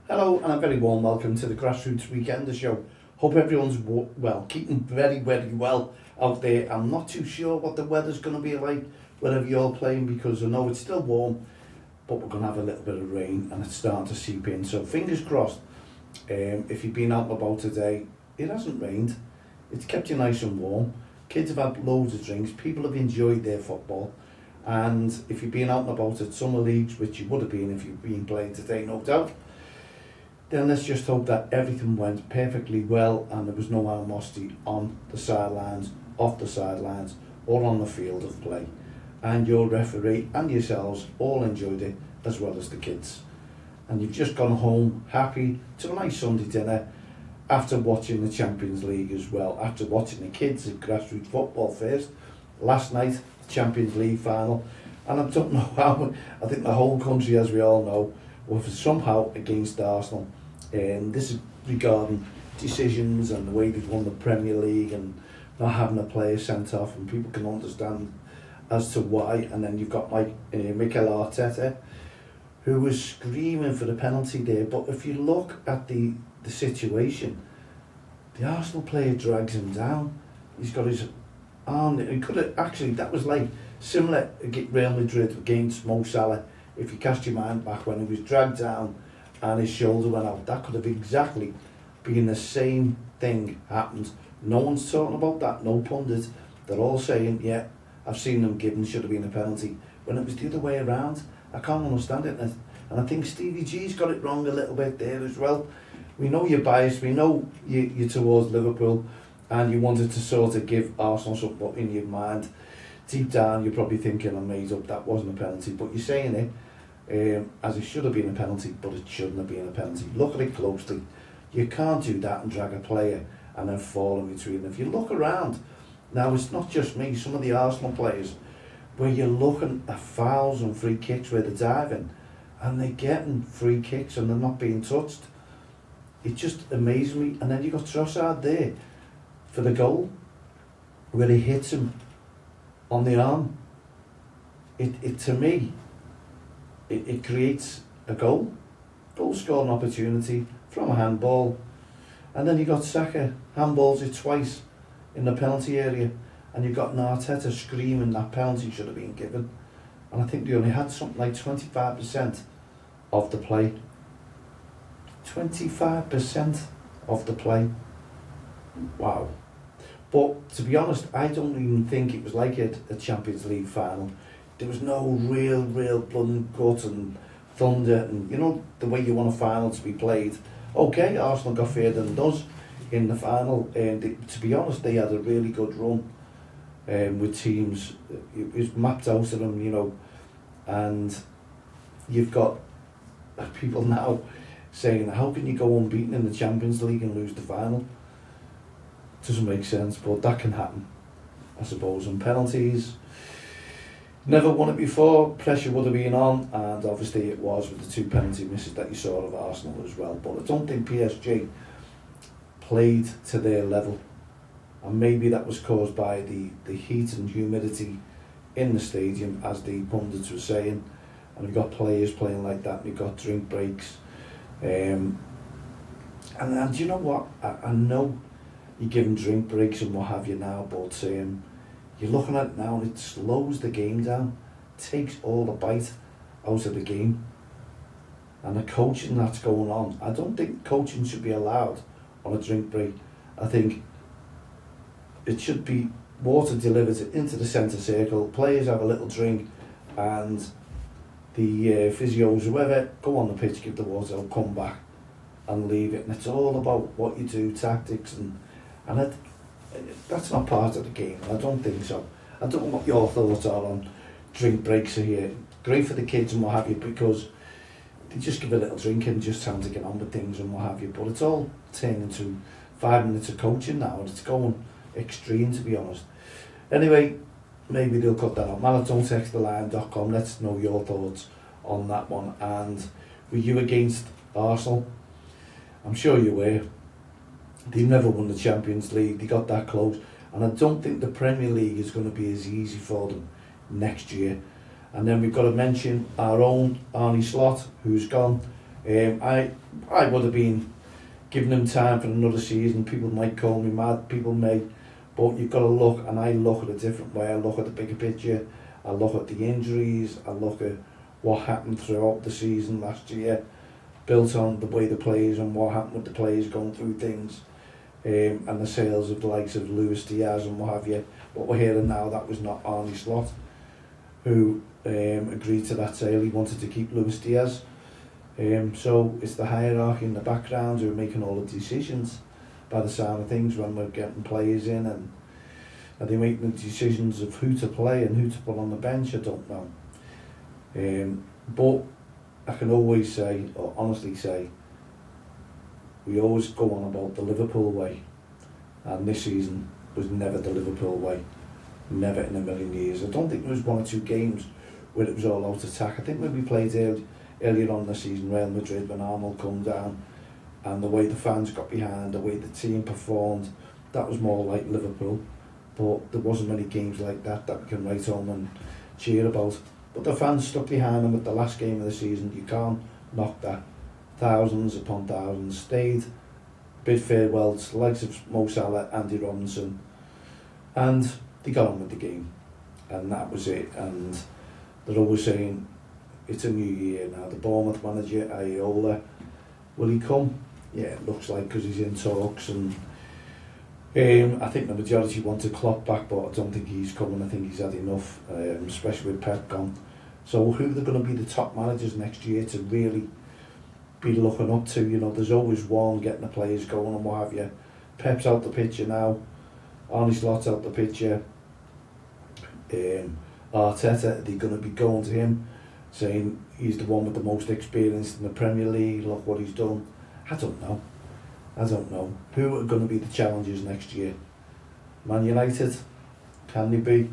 Hello and a very warm welcome to the Grassroots Weekender Show. Hope everyone's well, keeping very well out there. I'm not too sure what the weather's going to be like wherever you're playing, because I know it's still warm, but we're going to have a little bit of rain and it's starting to seep in. So fingers crossed. If you've been out and about today, it hasn't rained. It's kept you nice and warm. Kids have had loads of drinks. People have enjoyed their football. And if you've been out and about at summer leagues, which you would have been if you've been playing today, no doubt, then let's just hope that everything went perfectly well and there was no animosity on the sidelines, off the sidelines, or on the field of play. And your referee and yourselves all enjoyed it, as well as the kids. And you've just gone home happy to a nice Sunday dinner after watching the Champions League as well, after watching the kids at Grassroots Football first. Last night, the Champions League final. And I don't know how, I think the whole country, as we all know, was somehow against Arsenal. And this is regarding decisions and the way they've won the Premier League and not having a player sent off, and people can understand as to why. And then you've got Mikel Arteta, who was screaming for the penalty there. But if you look at the situation, the Arsenal player drags him down. He's got his arm. He could have actually, that was like similar to Real Madrid against Mo Salah. If you cast your mind back when he was dragged down and his shoulder went out, that could have exactly been the same thing happened. No one's talking about that, no pundits. They're all saying, yeah, I've seen them given, should have been a penalty, when it was the other way around. I can't understand it. And I think Stevie G's got it wrong a little bit there as well. We know you're biased, we know you're towards Liverpool, and you wanted to sort of give Arsenal something in your mind. Deep down, you're probably thinking, I made up, that wasn't a penalty, but you're saying it as it should have been a penalty, but it shouldn't have been a penalty. Look at it closely. You can't do that and drag a player and then fall in between. If you look around, now it's not just me, some of the Arsenal players, where you're looking at fouls and free kicks where they're diving, and they're getting free kicks and they're not being touched. It just amazes me. And then you got Trossard there for the goal, where he hits him on the arm. It to me, it creates a goal scoring opportunity from a handball. And then you got Saka handballs it twice in the penalty area, and you've got an Arteta screaming that penalty should have been given. And I think they only had something like 25% of the play. 25% of the play. Wow. But to be honest, I don't even think it was like a Champions League final. There was no real blood and guts and thunder, and you know the way you want a final to be played. Okay, Arsenal got further than us in the final, and to be honest, they had a really good run with teams. It was mapped out to them, you know, and you've got people now saying, how can you go unbeaten in the Champions League and lose the final? Doesn't make sense, but that can happen, I suppose. And penalties, never won it before, pressure would have been on, and obviously it was with the two penalty misses that you saw of Arsenal as well. But I don't think PSG played to their level, and maybe that was caused by the heat and humidity in the stadium, as the pundits were saying. And we've got players playing like that, we've got drink breaks, and you know what, I know you're giving drink breaks and what have you now, but you're looking at it now and it slows the game down, takes all the bite out of the game. And the coaching that's going on, I don't think coaching should be allowed on a drink break. I think it should be water delivered into the centre circle, players have a little drink, and the physios, whoever, go on the pitch, give the water, they'll come back and leave it. And it's all about what you do, tactics, and that's not part of the game. I don't think so. I don't know what your thoughts are on drink breaks here. Great for the kids and what have you, because they just give a little drink and just time to get on with things and what have you. But it's all turned into 5 minutes of coaching now, and it's going extreme, to be honest. Anyway, maybe they'll cut that out. marathonTexttheline.com. Let's know your thoughts on that one. And were you against Arsenal? I'm sure you were. They've never won the Champions League. They got that close. And I don't think the Premier League is going to be as easy for them next year. And then we've got to mention our own Arnie Slot, who's gone. I would have been giving him time for another season. People might call me mad, people may, but you've got to look, and I look at it a different way. I look at the bigger picture, I look at the injuries, I look at what happened throughout the season last year, built on the way the players and what happened with the players going through things, and the sales of the likes of Luis Diaz and what have you. What we're hearing now, that was not Arne Slot who agreed to that sale. He wanted to keep Luis Diaz. So it's the hierarchy in the background who are making all the decisions by the sound of things when we're getting players in, and are they making the decisions of who to play and who to put on the bench? I don't know. But I can always say, or honestly say, we always go on about the Liverpool way, and this season was never the Liverpool way, never in a million years. I don't think there was one or two games where it was all out attack. I think when we played earlier on in the season, Real Madrid, when Arnold come down, and the way the fans got behind, the way the team performed, that was more like Liverpool. But there wasn't many games like that we can write home and cheer about. But the fans stuck behind them with the last game of the season. You can't knock that. Thousands upon thousands stayed, bid farewell to the likes of Mo Salah, Andy Robinson, and they got on with the game, and that was it. And they're always saying it's a new year now. The Bournemouth manager, Ayola, will he come? Yeah, it looks like, because he's in talks, and I think the majority want to Klopp back, but I don't think he's coming. I think he's had enough, especially with Pep gone. So who are going to be the top managers next year to really be looking up to? You know, there's always one getting the players going and what have you. Pep's out the picture now, Arne Slot's out the picture, Arteta, they're going to be going to him saying he's the one with the most experience in the Premier League, look what he's done. I don't know. Who are going to be the challengers next year? Man United, can they be?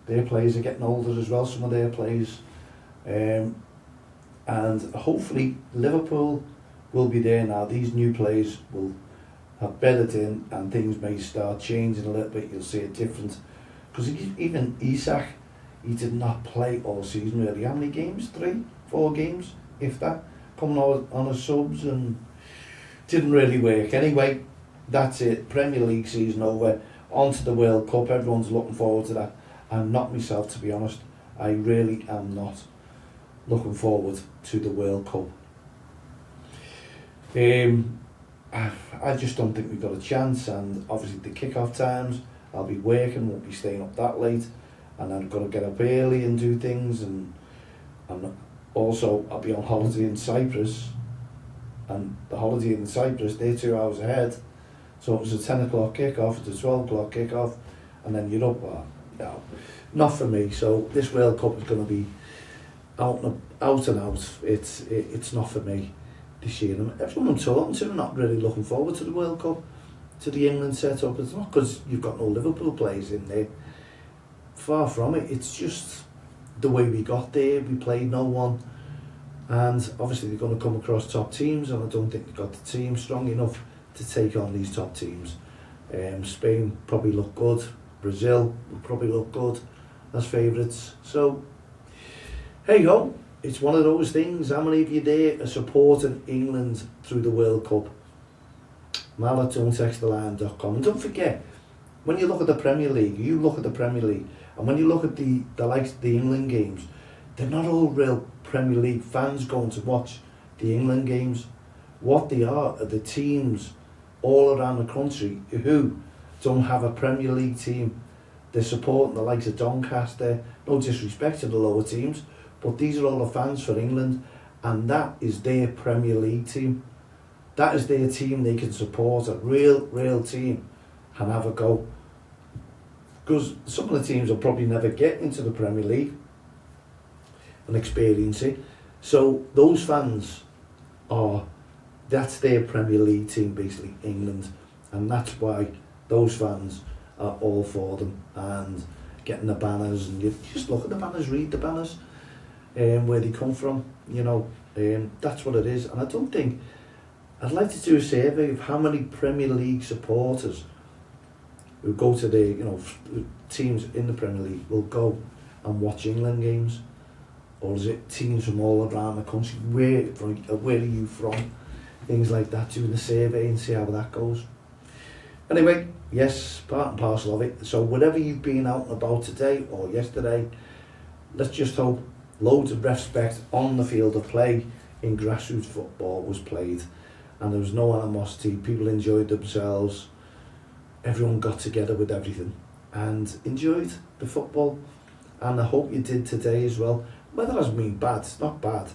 Their players are getting older as well, some of their players. And hopefully Liverpool will be there now. These new players will have bedded in, and things may start changing a little bit. You'll see it different. Because even Isak, he did not play all season really. How many games? 3, 4 games, if that, coming on as subs, and didn't really work. Anyway, that's it. Premier League season over. On to the World Cup. Everyone's looking forward to that. I'm not myself, to be honest. I really am not looking forward to the World Cup. I just don't think we've got a chance, and obviously the kick-off times, I'll be working, won't be staying up that late, and I've got to get up early and do things, and also I'll be on holiday in Cyprus, and the holiday in Cyprus, they're 2 hours ahead, so it was a 10 o'clock kick-off, it's a 12 o'clock kick-off, and then you're up. No, not for me. So this World Cup is going to be out and out. It's not for me this year. And everyone I'm talking to, not really looking forward to the World Cup, to the England setup. It's not because you've got no Liverpool players in there. Far from it. It's just the way we got there. We played no one, and obviously they're going to come across top teams, and I don't think they've got the team strong enough to take on these top teams. Spain probably look good. Brazil will probably look good as favourites. So, hey ho, it's one of those things. How many of you there are supporting England through the World Cup? Mal@don'ttexttheline.com. And don't forget, when you look at the Premier League, and when you look at the likes of the England games, they're not all real Premier League fans going to watch the England games. What they are the teams all around the country who don't have a Premier League team. They're supporting the likes of Doncaster. No disrespect to the lower teams, but these are all the fans for England, and that is their Premier League team. That is their team they can support, a real team, and have a go. Because some of the teams will probably never get into the Premier League and experience it. So those fans that's their Premier League team, basically, England, and that's why those fans are all for them, and getting the banners, and you just look at the banners, read the banners, where they come from, you know, that's what it is. And I don't think, I'd like to do a survey of how many Premier League supporters who go to the, teams in the Premier League will go and watch England games. or is it teams from all around the country? Where are you from? Things like that, doing the survey and see how that goes. Anyway, yes, part and parcel of it. So whatever you've been out and about today or yesterday, let's just hope loads of respect on the field of play in grassroots football was played, and there was no animosity. People enjoyed themselves. Everyone got together with everything and enjoyed the football, and I hope you did today as well. Weather hasn't been bad, it's not bad,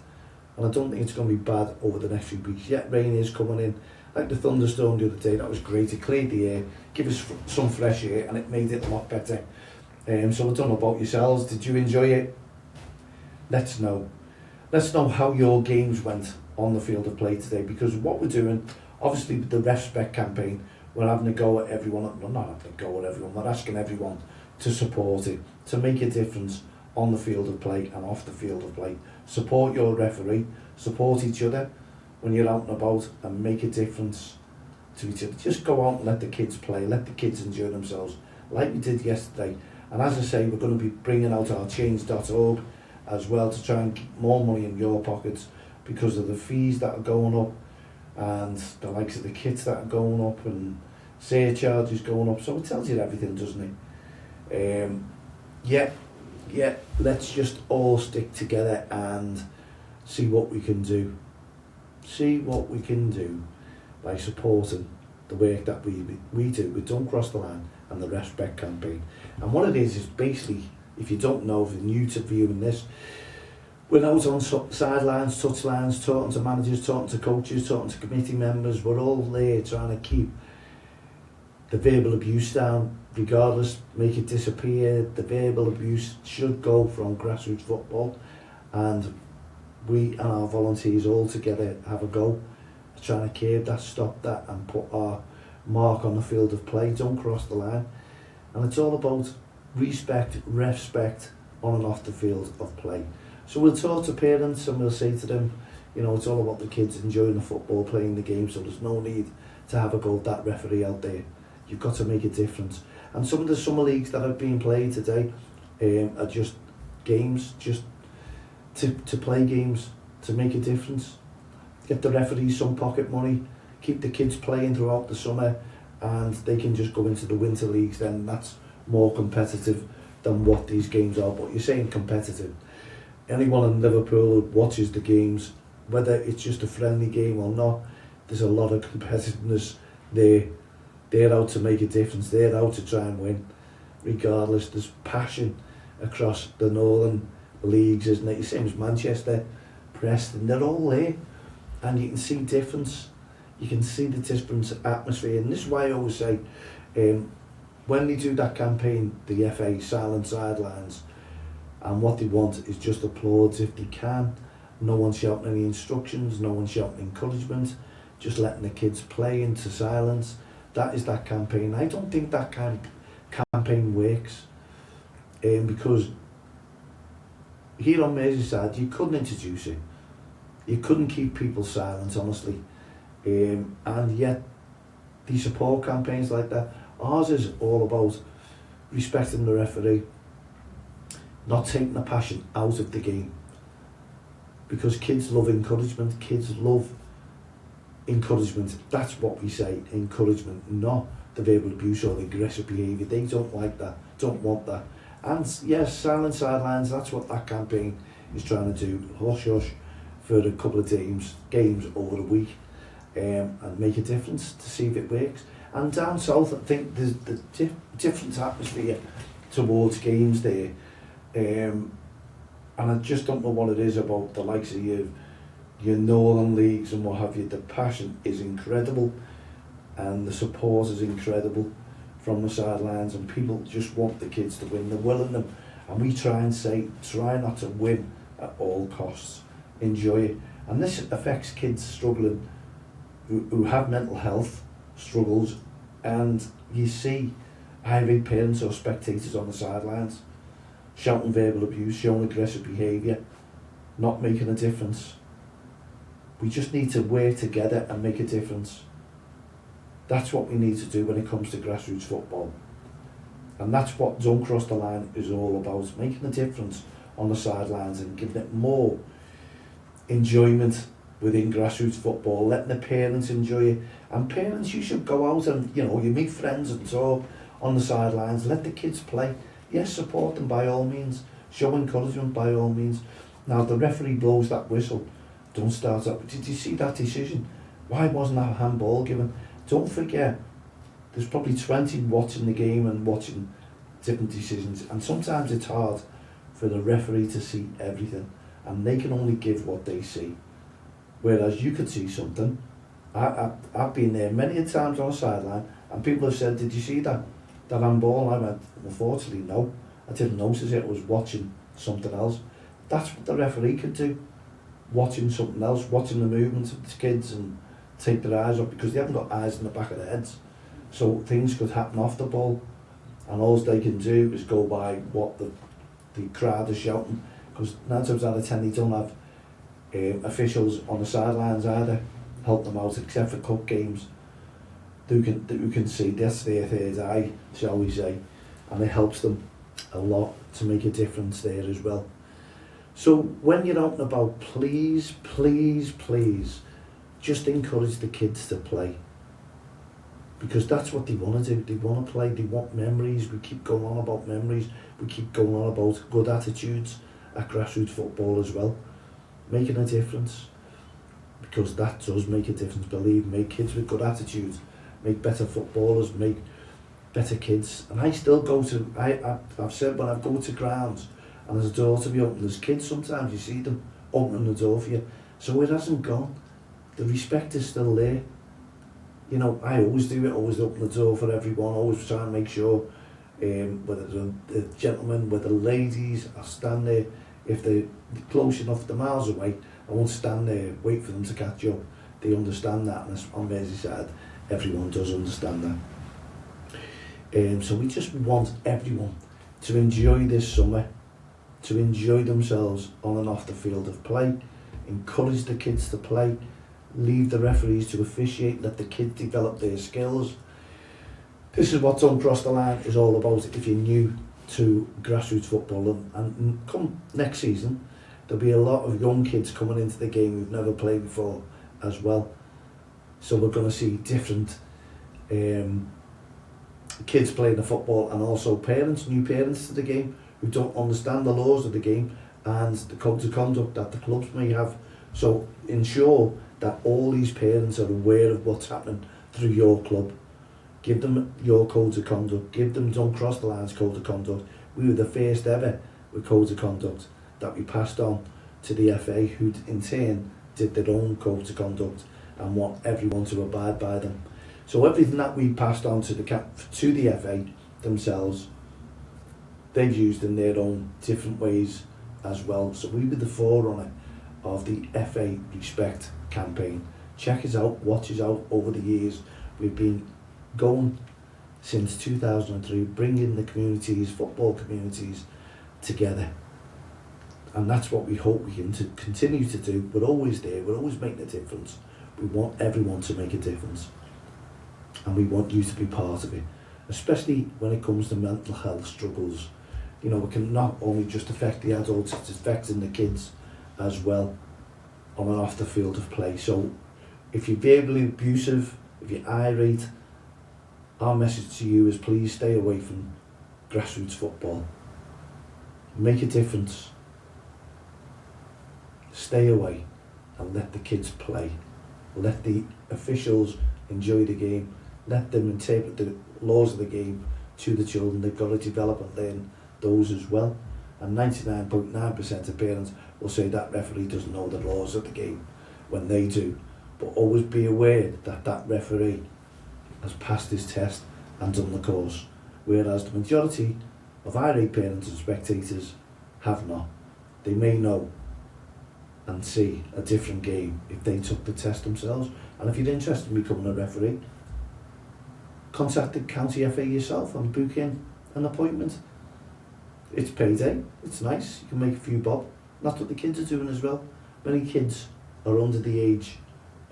and I don't think it's going to be bad over the next few weeks. Yet rain is coming in, like the thunderstorm the other day. That was great. It cleared the air, give us some fresh air, and it made it a lot better. So I don't know about yourselves, did you enjoy it? Let's know. Let's know how your games went on the field of play today, because what we're doing, obviously with the REFspect campaign, we're having a go at everyone. We're not having a go at everyone, we're asking everyone to support it, to make a difference on the field of play and off the field of play. Support your referee, support each other when you're out and about, and make a difference to each other. Just go out and let the kids play, let the kids enjoy themselves like we did yesterday. And as I say, we're going to be bringing out our change.org as well to try and keep more money in your pockets because of the fees that are going up and the likes of the kits that are going up and surcharges going up. So it tells you everything, doesn't it? Yeah, let's just all stick together and see what we can do. See what we can do by supporting the work that we do with Don't Cross the Line and the REFspect campaign. And what it is basically, if you don't know, if you're new to viewing this, we're out on sidelines, touchlines, talking to managers, talking to coaches, talking to committee members. We're all there trying to keep the verbal abuse down, regardless, make it disappear. The verbal abuse should go from grassroots football, and we and our volunteers all together have a go at trying to curb that, stop that, and put our mark on the field of play. Don't cross the line. And it's all about REFspect on and off the field of play. So we'll talk to parents and we'll say to them, you know, it's all about the kids enjoying the football, playing the game, so there's no need to have a go at that referee out there. You've got to make a difference. And some of the summer leagues that have been played today are just games, just to play games, to make a difference. Get the referees some pocket money, keep the kids playing throughout the summer, and they can just go into the winter leagues. Then that's more competitive than what these games are. But you're saying competitive. Anyone in Liverpool who watches the games, whether it's just a friendly game or not, there's a lot of competitiveness there. They're out to make a difference. They're out to try and win. Regardless, there's passion across the northern leagues, isn't it? Same as Manchester, Preston, they're all there. And you can see difference. You can see the different atmosphere. And this is why I always say, when they do that campaign, the FA silent sidelines, and what they want is just applause if they can. No one shouting any instructions, no one shouting encouragement, just letting the kids play into silence. That is that campaign. I don't think that campaign works, because here on Merseyside you couldn't introduce it. You couldn't keep people silent, honestly. And yet these support campaigns like that, ours is all about respecting the referee, not taking the passion out of the game, because kids love encouragement. Kids love encouragement. That's what we say, encouragement, not the verbal abuse or the aggressive behaviour. They don't like that, don't want that. And yes, silent sidelines, that's what that campaign is trying to do. Hush hush for a couple of games over a week, and make a difference to see if it works. And down south, I think there's the different atmosphere towards games there. And I just don't know what it is about the likes of your northern leagues and what have you. The passion is incredible and the support is incredible from the sidelines, and people just want the kids to win. They're willing them, and we try and say, try not to win at all costs. Enjoy it. And this affects kids struggling, who have mental health struggles, and you see irate parents or spectators on the sidelines shouting verbal abuse, showing aggressive behaviour, not making a difference. We just need to work together and make a difference. That's what we need to do when it comes to grassroots football. And that's what Don't Cross the Line is all about, making a difference on the sidelines and giving it more enjoyment within grassroots football, letting the parents enjoy it. And parents, you should go out and, you meet friends and talk on the sidelines, let the kids play. Yes, support them by all means, show encouragement by all means. Now, the referee blows that whistle, don't start up. Did you see that decision? Why wasn't that handball given? Don't forget, there's probably 20 watching the game and watching different decisions, and sometimes it's hard for the referee to see everything, and they can only give what they see. Whereas you could see something. I've been there many a times on the sideline, and people have said, did you see that handball? And I went, unfortunately, no. I didn't notice it. I was watching something else. That's what the referee could do. Watching something else, watching the movements of the kids and take their eyes off, because they haven't got eyes in the back of their heads. So things could happen off the ball, and all they can do is go by what the crowd is shouting, because 9 times out of 10 they don't have officials on the sidelines either help them out, except for cup games who can see. That's their third eye, shall we say, and it helps them a lot to make a difference there as well. So when you're out and about, please, please, please just encourage the kids to play, because that's what they want to do. They want to play, they want memories. We keep going on about memories, we keep going on about good attitudes at grassroots football as well, making a difference, because that does make a difference. Believe me, kids with good attitudes make better footballers, make better kids. And I still go to, I've said when I go to grounds and there's a door to be opened, there's kids sometimes, you see them opening the door for you. So it hasn't gone. The respect is still there. I always do it, always open the door for everyone, always try and make sure, whether the gentlemen, whether the ladies, I stand there. If they're close enough, they're miles away, I won't stand there, wait for them to catch up. They understand that, and on Merseyside, everyone does understand that. So we just want everyone to enjoy this summer, to enjoy themselves on and off the field of play, encourage the kids to play, leave the referees to officiate, let the kids develop their skills. This is what Don't Cross the Line is all about. If you're new to grassroots football, and come next season, there'll be a lot of young kids coming into the game who've never played before as well. So we're going to see different kids playing the football, and also parents, new parents to the game, who don't understand the laws of the game and the codes of conduct that the clubs may have. So ensure that all these parents are aware of what's happening through your club. Give them your codes of conduct. Give them Don't Cross the Line's code of conduct. We were the first ever with codes of conduct that we passed on to the FA, who in turn did their own codes of conduct and want everyone to abide by them. So everything that we passed on to the FA themselves, they've used in their own different ways as well. So we were the forerunner of the FA Respect campaign. Check us out, watch us out over the years. We've been going since 2003, bringing the communities, football communities, together. And that's what we hope we can continue to do. We're always there, we're always making a difference. We want everyone to make a difference. And we want you to be part of it, especially when it comes to mental health struggles. It can not only just affect the adults, it's affecting the kids as well on and off the field of play. So if you're verbally abusive, if you're irate, our message to you is please stay away from grassroots football. Make a difference. Stay away and let the kids play. Let the officials enjoy the game. Let them interpret the laws of the game to the children. They've got to develop and learn those as well. And 99.9% of parents will say that referee doesn't know the laws of the game when they do. But always be aware that that referee has passed his test and done the course, whereas the majority of irate parents and spectators have not. They may know and see a different game if they took the test themselves. And if you're interested in becoming a referee, contact the county FA yourself and book in an appointment. It's payday, it's nice, you can make a few bob. That's what the kids are doing as well. Many kids are under the age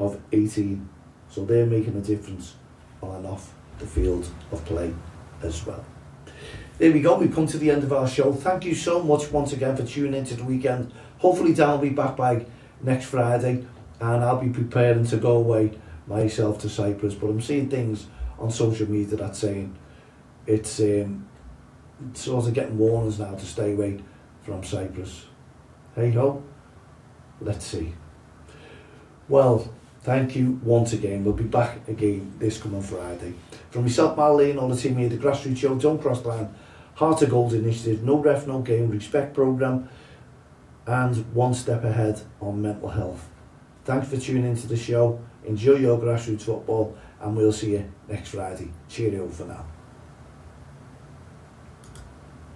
of 18, so they're making a difference on and off the field of play as well. there we go. We've come to the end of our show. Thank you so much once again for tuning into the weekend. Hopefully Dan will be back by next Friday, and I'll be preparing to go away myself to Cyprus. But I'm seeing things on social media that's saying it's sort of getting warnings now to stay away from Cyprus. Hey ho, let's see. Well, thank you once again. We'll be back again this coming Friday. From myself, Mal Lee, and all the team here, the Grassroots Show, Don't Cross the Line, Heart of Gold Initiative, No Ref, No Game, Respect Programme, and One Step Ahead on mental health. Thanks for tuning into the show. Enjoy your Grassroots football, and we'll see you next Friday. Cheerio for now.